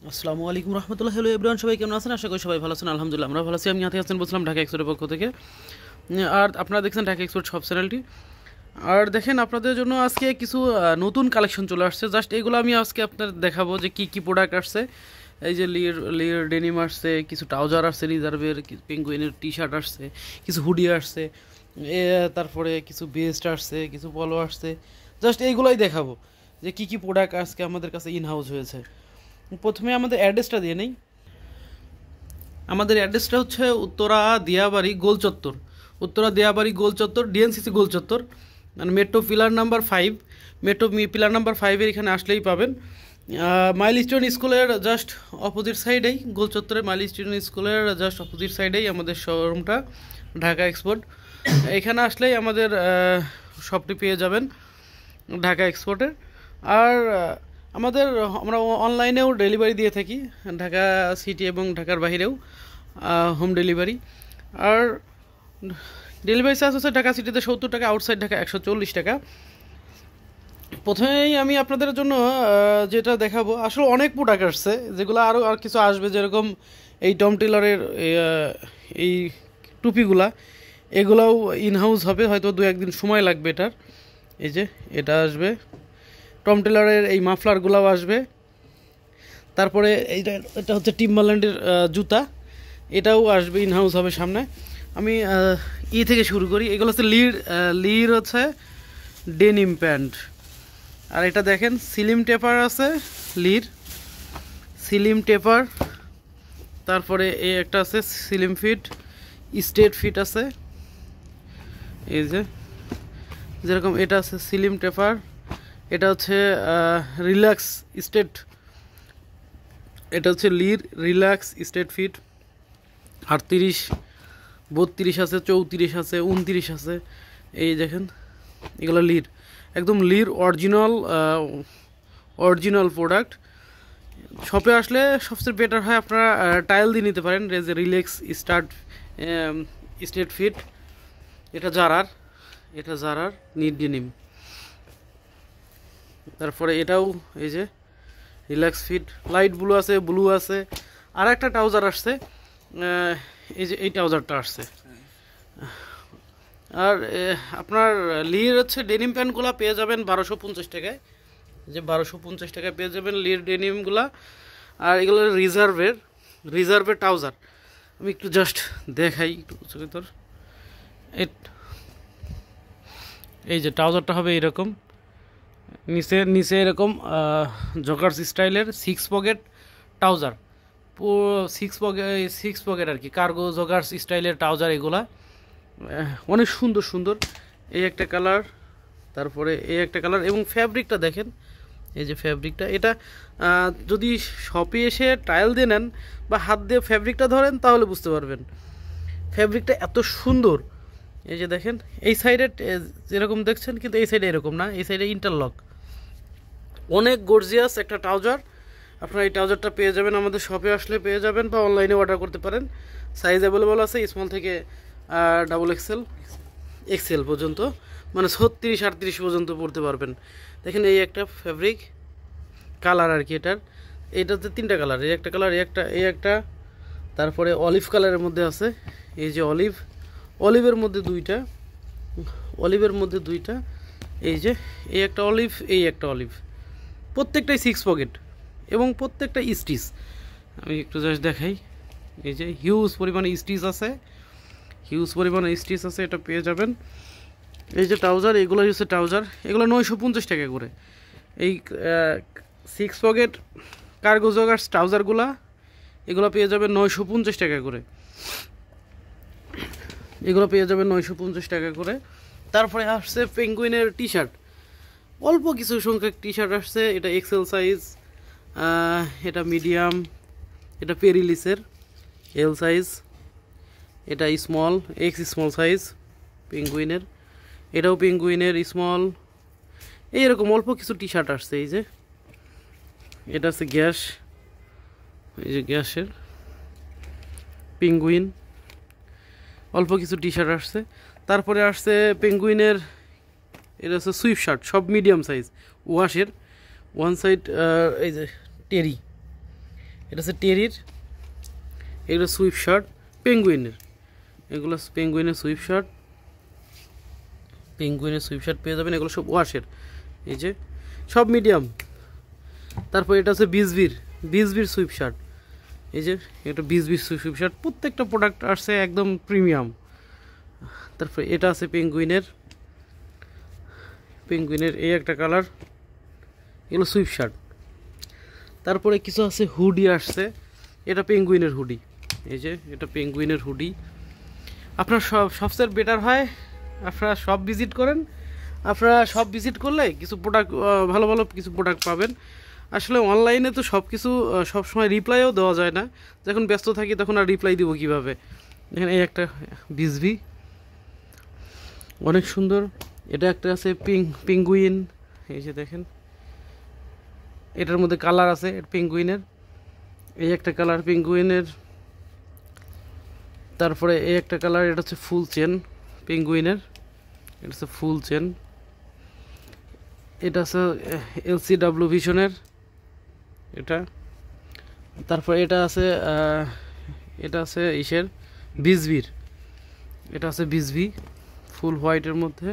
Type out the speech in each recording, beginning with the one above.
আসসালামু আলাইকুম রহমতুল্লাহ। Hello everyone, সবাই কেমন আছেন? আশা করি সবাই ভালো আছেন। আলহামদুলিল্লাহ আমরা ভালো আছি। আমি হাতে হাসান বলছিলাম ঢাকা এক্সপোর্টের পক্ষ থেকে। আর আপনারা দেখছেন ঢাকা এক্সপোর্ট সব চ্যানেলটি। আর দেখেন, আপনাদের জন্য আজকে কিছু নতুন কালেকশন চলে আসছে। জাস্ট এগুলো আমি আজকে আপনাদের দেখাবো যে কি কি প্রোডাক্ট আসছে। এই যে লির ডেনিম আসছে, কিছু ট্রাউজার আসছে, রিজার্ভের পেঙ্গুইনের টি শার্ট আসছে, কিছু হুডি আসছে, তারপরে কিছু বেস্ট আসছে, কিছু পলো আসছে। জাস্ট এইগুলোই দেখাবো যে কি কি প্রোডাক্ট আজকে আমাদের কাছে ইন হাউস হয়েছে। প্রথমে আমাদের অ্যাড্রেসটা দিয়ে নেই। আমাদের অ্যাড্রেসটা হচ্ছে উত্তরা দিয়াবাড়ি গোল চত্বর, উত্তরা দিয়াবাড়ি গোল চত্বর, ডিএনসিসি গোল চত্বর, মানে metro pillar number 5, metro pillar number 5-এর এখানে আসলেই পাবেন। মাইলস্টোন স্কুলের জাস্ট অপোজিট সাইডেই, গোল চত্বরে মাইলস্টোন স্কুলের জাস্ট অপোজিট সাইডেই আমাদের শোরুমটা, ঢাকা এক্সপোর্ট। এখানে আসলেই আমাদের শপটি পেয়ে যাবেন, ঢাকা এক্সপোর্টের। আর আমাদের আমরা অনলাইনেও ডেলিভারি দিয়ে থাকি, ঢাকা সিটি এবং ঢাকার বাইরেও হোম ডেলিভারি। আর ডেলিভারি চার্জ হচ্ছে ঢাকা সিটিতে 70 টাকা, আউটসাইড ঢাকা 140 টাকা। প্রথমেই আমি আপনাদের জন্য যেটা দেখাবো, আসলে অনেক প্রোডাক্ট আসছে, যেগুলো আরও আর কিছু আসবে, যেরকম এই টম টেলরের এই টুপিগুলা, এগুলাও ইনহাউস হবে, হয়তো 2-1 দিন সময় লাগবে এটার। এই যে এটা আসবে, টম টেলরের এই মাফলারগুলাও আসবে। তারপরে এটা হচ্ছে টিম্বারল্যান্ডের জুতা, এটাও আসবে, ইনহাউস হবে সামনে। আমি থেকে শুরু করি। এগুলো হচ্ছে লির হচ্ছে ডেনিম প্যান্ট। আর এটা দেখেন, সিলিম টেপার আছে, লির সিলিম টেপার। তারপরে এই একটা আছে সিলিম ফিট, স্টেট ফিট আছে। এই যে যেরকম এটা আছে সিলিম টেপার, এটা হচ্ছে রিল্যাক্স স্টেট, এটা হচ্ছে লির রিল্যাক্স স্টেট ফিট। 38, 32 আছে, 34 আছে, 29 আছে। এই দেখেন, এগুলো লির, একদম লির অরিজিনাল প্রোডাক্ট। শপে আসলে সবচেয়ে বেটার হয় আপনারা টাইল দিয়ে নিতে পারেন, যে রিল্যাক্স স্টেট ফিট। এটা জারার নিট ডেনিম। তারপরে এটাও এই যে রিল্যাক্স ফিট, লাইট ব্লু আছে। আর একটা ট্রাউজার আসছে, এই যে এই ট্রাউজারটা আসছে। আর আপনার লির হচ্ছে ডেনিম প্যান্টগুলো পেয়ে যাবেন 1250 টাকায়, যে 1250 টাকায় পেয়ে যাবেন লির ডেনিমগুলা। আর এগুলো রিজার্ভের ট্রাউজার। আমি একটু জাস্ট দেখাই, একটু উচ্চতর। এই যে ট্রাউজারটা হবে এরকম, নিচে এরকম জগার্স স্টাইলের 6 পকেট ট্রাউজার, সিক্স পকেট আর কি, কার্গো জগার্স স্টাইলের ট্রাউজার। এগুলা অনেক সুন্দর। এই একটা কালার, তারপরে এই একটা কালার, এবং ফ্যাব্রিকটা দেখেন। এই যে ফ্যাব্রিকটা, এটা যদি শপে এসে ট্রায়াল দিয়ে নেন বা হাত দিয়ে ফ্যাব্রিকটা ধরেন, তাহলে বুঝতে পারবেন ফ্যাব্রিকটা এত সুন্দর। এই যে দেখেন, এই সাইডে যেরকম দেখছেন, কিন্তু এই সাইডে এরকম না, এই সাইডে ইন্টারলক। অনেক গর্জিয়াস একটা ট্রাউজার। আপনারা এই ট্রাউজারটা পেয়ে যাবেন আমাদের শপে আসলে পেয়ে যাবেন, বা অনলাইনে অর্ডার করতে পারেন। সাইজ অ্যাভেলেবল আছে স্মল থেকে ডাবল এক্সেল পর্যন্ত, মানে 36-38 পর্যন্ত পড়তে পারবেন। দেখেন, এই একটা ফ্যাব্রিক কালার আর কি এটাতে 3টা কালার, এই একটা কালার, এই একটা, তারপরে অলিভ কালারের মধ্যে আছে। এই যে অলিভের মধ্যে দুইটা, এই যে এই একটা অলিভ, এই একটা অলিভ, প্রত্যেকটাই 6 পকেট এবং প্রত্যেকটা স্টিচ। আমি একটু জাস্ট দেখাই। এই যে হিউজ পরিমাণে স্টিচ আছে, এটা পেয়ে যাবেন। এই যে ট্রাউজার, এগুলো হচ্ছে ট্রাউজার, এগুলো 950 টাকা করে। এই 6 পকেট কার্গো জগার্স ট্রাউজারগুলা, এগুলো পেয়ে যাবেন 950 টাকা করে, তারপরে আসছে পেঙ্গুইনের টি শার্ট, অল্প কিছু সংখ্যক টি শার্ট আসছে। এটা এক্সেল সাইজ, এটা মিডিয়াম, এটা পেরিলিসের এল সাইজ, এটা স্মল স্মল সাইজ পেঙ্গুইনের, এটাও পেঙ্গুইনের স্মল। এইরকম অল্প কিছু টি শার্ট আসছে। এই যে এটা আছে এই যে গ্যাসের পেঙ্গুইন, অল্প কিছু টি শার্ট আসছে। তারপরে আসছে পেঙ্গুইনের, এটা হচ্ছে সুইফট শার্ট, সব মিডিয়াম সাইজ, ওয়াশের ওয়ান সাইড। এই যে এটা হচ্ছে টেরির, এগুলো সুইফট শার্ট পেঙ্গুইনের, এগুলো পেঙ্গুইনের সুইফট শার্ট, পেঙ্গুইনের সুইফট শার্ট পেয়ে যাবেন। এগুলো সব ওয়াশের, এই যে সব মিডিয়াম। তারপর এটা হচ্ছে বিজবির সুইফট শার্ট, এই যে এটা বিজবির সুইফট শার্ট, প্রত্যেকটা প্রোডাক্ট আসছে একদম প্রিমিয়াম। তারপর এটা আছে পেঙ্গুইনের এই একটা কালার, এগুলো সুইফট শার্ট। তারপরে কিছু আছে হুডি আসছে, এটা পেঙ্গুইনের হুডি, এই যে এটা পেঙ্গুইনের হুডি। আপনার সবচেয়ে বেটার হয় আপনারা সব ভিজিট করেন, আপনারা সব ভিজিট করলে কিছু প্রোডাক্ট ভালো ভালো কিছু প্রোডাক্ট পাবেন। আসলে অনলাইনে তো সব কিছু সবসময় রিপ্লাইও দেওয়া যায় না, যখন ব্যস্ত থাকি তখন আর রিপ্লাই দিব কীভাবে। এখানে এই একটা বিজবি অনেক সুন্দর, এটা একটা আছে পেঙ্গুইন, এই যে দেখেন এটার মধ্যে কালার আছে পেঙ্গুইনের, এই একটা কালার পেঙ্গুইনের। তারপরে এই একটা কালার, এটা হচ্ছে ফুল চেন পেঙ্গুইনের, এটা হচ্ছে ফুল চেন। এটা হচ্ছে LCW ভিশনের এটা। তারপরে এটা আছে ইসের বিজবির, এটা আছে বিজবি ফুল হোয়াইটের মধ্যে।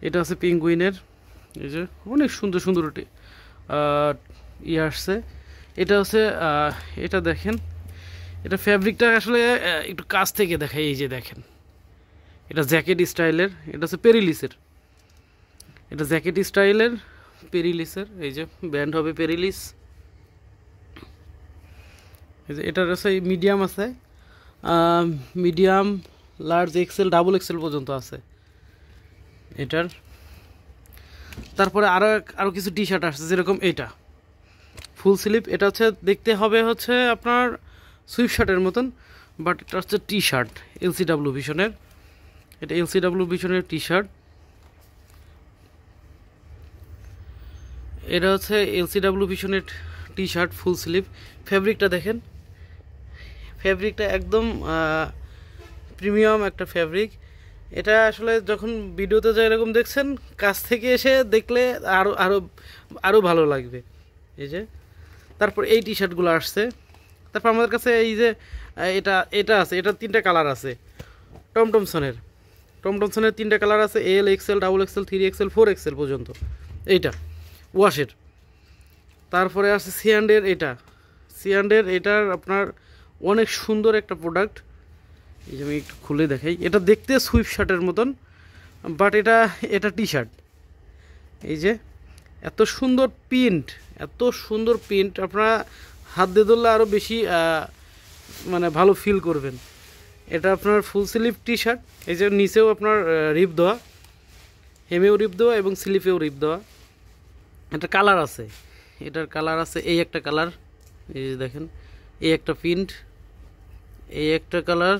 এটা আছে পেঙ্গুইনের, এই যে অনেক সুন্দর সুন্দর আসছে। এটা হচ্ছে এটা দেখেন, এটা ফ্যাব্রিকটা আসলে একটু কাছ থেকে দেখাই, এই যে দেখেন এটা জ্যাকেট স্টাইলের, এটা হচ্ছে পেরিলিসের, এটা জ্যাকেট স্টাইলের পেরিলিসের, এই যে ব্র্যান্ড হবে পেরিলিস। এই যে এটার আছে মিডিয়াম আছে, medium, large, XL, double XL পর্যন্ত আছে এটার। তারপরে আরও কিছু টি শার্ট আসছে, যেরকম এটা ফুল স্লিভ, এটা হচ্ছে দেখতে হবে হচ্ছে আপনার সুইফট শার্টের মতন, বাট এটা হচ্ছে টি শার্ট LCW ভিশনের, এটা LCW ভিশনের টি শার্ট। এটা হচ্ছে LCW ভিশনের টি শার্ট ফুল স্লিভ। ফ্যাব্রিকটা দেখেন, ফ্যাব্রিকটা একদম প্রিমিয়াম একটা ফ্যাব্রিক। এটা আসলে যখন ভিডিওতে যা এরকম দেখছেন, কাছ থেকে এসে দেখলে আরও আরও আরও ভালো লাগবে, এই যে। তারপর এই টি শার্টগুলো আসছে। তারপর আমাদের কাছে এই যে এটা আছে, এটা 3টা কালার আছে টমটমসনের 3টা কালার আছে, L, XL, double XL, 3XL, 4XL পর্যন্ত এইটা ওয়াশের। তারপরে আছে সিয়ান্ডের, এটার আপনার অনেক সুন্দর একটা প্রোডাক্ট, এই যে আমি একটু খুলে দেখাই। এটা দেখতে সুইফট শার্টের মতন, বাট এটা টি শার্ট, এই যে এত সুন্দর প্রিন্ট, আপনারা হাত দিয়ে ধরলে আরও বেশি মানে ভালো ফিল করবেন। এটা আপনার ফুল স্লিভ টি শার্ট, এই যে নিচেও আপনার রিপ দেওয়া, হেমেও রিপ দেওয়া এবং স্লিভেও রিপ দেওয়া। এটা কালার আছে, এটার কালার আছে এই একটা কালার, এই যে দেখেন এই একটা প্রিন্ট, এই একটা কালার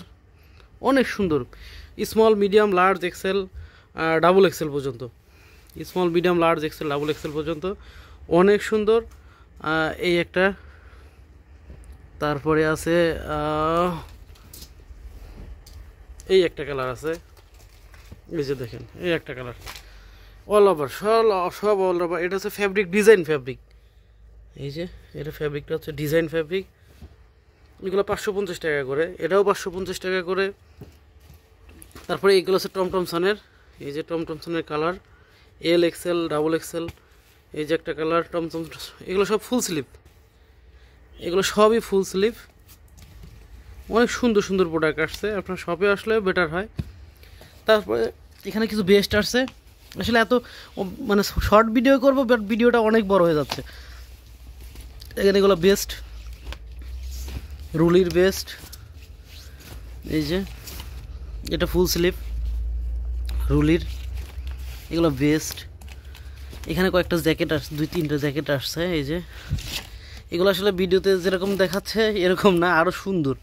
অনেক সুন্দর। Small, medium, large, XL, double XL পর্যন্ত, small, medium, large, XL, double XL পর্যন্ত অনেক সুন্দর এই একটা। তারপরে আছে এই একটা কালার আছে, এই যে দেখেন এই একটা কালার, অল ওভার সব অল ওভার। এটা হচ্ছে ফ্যাব্রিক, ডিজাইন ফ্যাব্রিক, এই যে এটা ফ্যাব্রিকটা হচ্ছে ডিজাইন ফ্যাব্রিক। এগুলো 550 টাকা করে, এটাও 550 টাকা করে। তারপরে এগুলো হচ্ছে টমটমসনের, এই যে টমটমসনের colour, L, XL, double XL, এই যে একটা কালার টমটম। এগুলো সব ফুল স্লিভ, এগুলো সবই ফুল স্লিভ। অনেক সুন্দর সুন্দর প্রোডাক্ট আসছে, আপনার শপে আসলে বেটার হয়। তারপরে এখানে কিছু বেস্ট আসছে, আসলে এত মানে শর্ট ভিডিও করবো, বাট ভিডিওটা অনেক বড় হয়ে যাচ্ছে। এখানে এগুলো বেস্ট, রুলির বেস্ট, এই যে এটা ফুল স্লিভ রুলির, এগুলো বেস্ট। এখানে কয়েকটা জ্যাকেট আসছে, 2-3টা জ্যাকেট আসছে, এই যে এগুলো আসলে ভিডিওতে যেরকম দেখাচ্ছে এরকম না, আরও সুন্দর।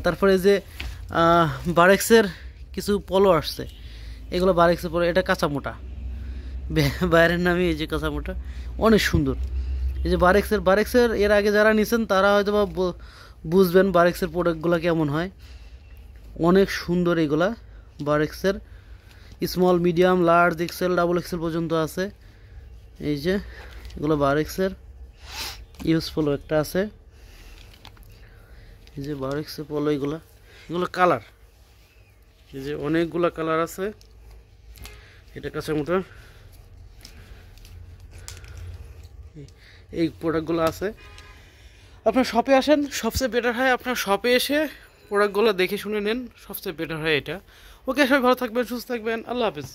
তারপরে যে বারেক্সের কিছু পলো আসছে, এগুলো বারেক্সের পলো, এটা কাঁচামোটা, বাইরের নামই এই যে কাঁচামোটা, অনেক সুন্দর। এই যে বারেক্সের এর আগে যারা নিছেন তারা হয়তো বা বুঝবেন বারেক্সের প্রোডাক্টগুলো কেমন হয়, অনেক সুন্দর এগুলা। বারেক্সের small, medium, large, XL, double XL পর্যন্ত আছে, এই যে এগুলো বারেক্সের ইউজফুল একটা আছে, এই যে বারেক্সের পোলো, এগুলো কালার, এই যে অনেকগুলো কালার আছে। এটা কাছে মোটা এই প্রোডাক্টগুলো আছে। আপনার শপে আসেন, সবচেয়ে বেটার হয় আপনার শপে এসে প্রোডাক্টগুলো দেখে শুনে নেন, সবচেয়ে বেটার হয় এটা। ওকে, সবাই ভালো থাকবেন, সুস্থ থাকবেন, আল্লাহ হাফিজ।